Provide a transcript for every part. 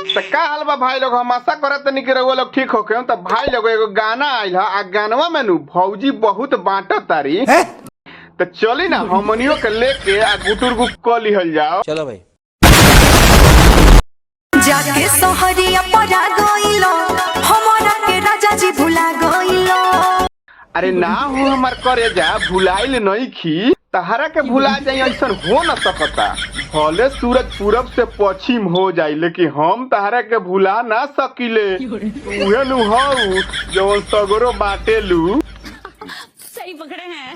तो का हाल बा भाई लोग, हम आशा करत नहीं कि रउआ लोग ठीक होके। तो भाई लोग एगो गाना आइल है, आ गानवा में नु भौजी बहुत बांटत तारी। तो चली ना हमनियों के लेके आ गुटुर गुट क लिहल जाओ। चलो भाई। जाके सोहरिया परा गइलो, हमरा के राजा जी भुला गइलो। अरे ना हो हमार करे जा, भुलाइल नहीं खी, तहरा के भुला जाई ऐसा हो न सकता। भले सूरज पूरब से पश्चिम हो जाई, लेकिन हम तहरा के भुला ना सकिले। उहे नु हऊ जवन सगरो बाटेलू। सही पकड़े हैं।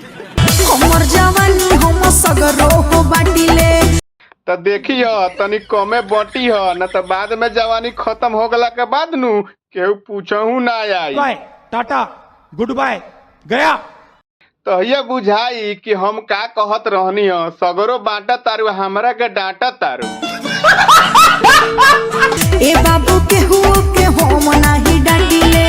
हमर जवानी हम सगरो हो बाटिले। तो देखी तनी कमे बटी ह, न तो बाद में जवानी खत्म हो गला के बाद नु केहू पूछहू ना आई। बाय टाटा गुड बाय गया। तो ये बुझाई कि हम का कहत रहनी ह, सगरो बांटा तारू हमरा के डांटा तारू। ए बाबू के हुओ के हम नाही डांटिले।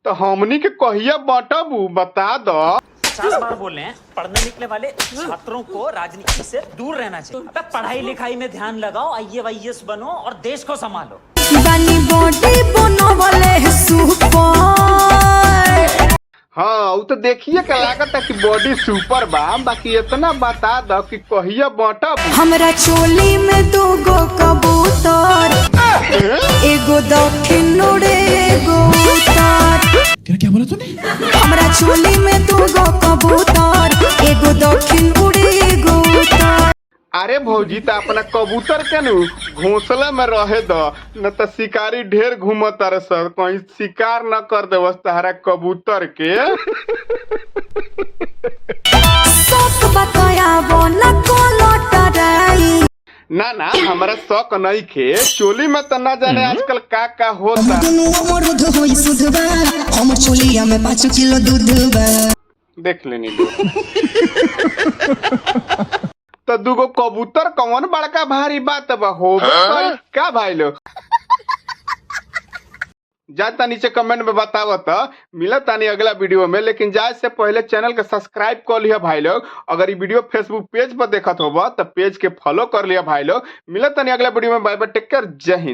तो हमनी के कहिया बांटबू बता दो। 50 बार बोल रहे हैं, पढ़ने निकले वाले छात्रों को राजनीति से दूर रहना चाहिए। अबे पढ़ाई लिखाई में ध्यान लगाओ, IAS बनो और देश को संभालो। बानी बॉडी बनवले सुपर। हाँ वो तो देखिए के लागत है कि बॉडी सुपर बा, बाकी इतना बता दो कि कहिया बांटबू। हमरा चोली में दूगो कबूतर, एगो दक्षिण उड़े एगो उत्तर। क्या बोला तूने? हमरा चोली में दूगो कबूतर, एगो दक्षिण उड़े एगो उत्तर। अरे भौजी तो अपना कबूतर के नु घोंसला में रहे दो, न तो शिकारी ढेर घूमत तारे सर, कहीं शिकार न कर दे तहरा कबूतर के। सब बताया वो न कोलटराई। ना ना हमारा शौक नहीं खे, चोली में तो ना जाने आजकल का होता। देख लेनी दो। तो दूगो कबूतर कौन बड़का भारी बात बा हो का भाई लोग। जाता नीचे कमेंट में बताओ तो मिला तानी अगला वीडियो में, लेकिन जाए से पहले चैनल के सब्सक्राइब कर लिया भाई लोग। अगर ये वीडियो फेसबुक पेज पर देखत होगा तो पेज के फॉलो कर लिया भाई लोग। मिला तानी अगला वीडियो में, बाय बाय, टेक केयर, जय हिंद।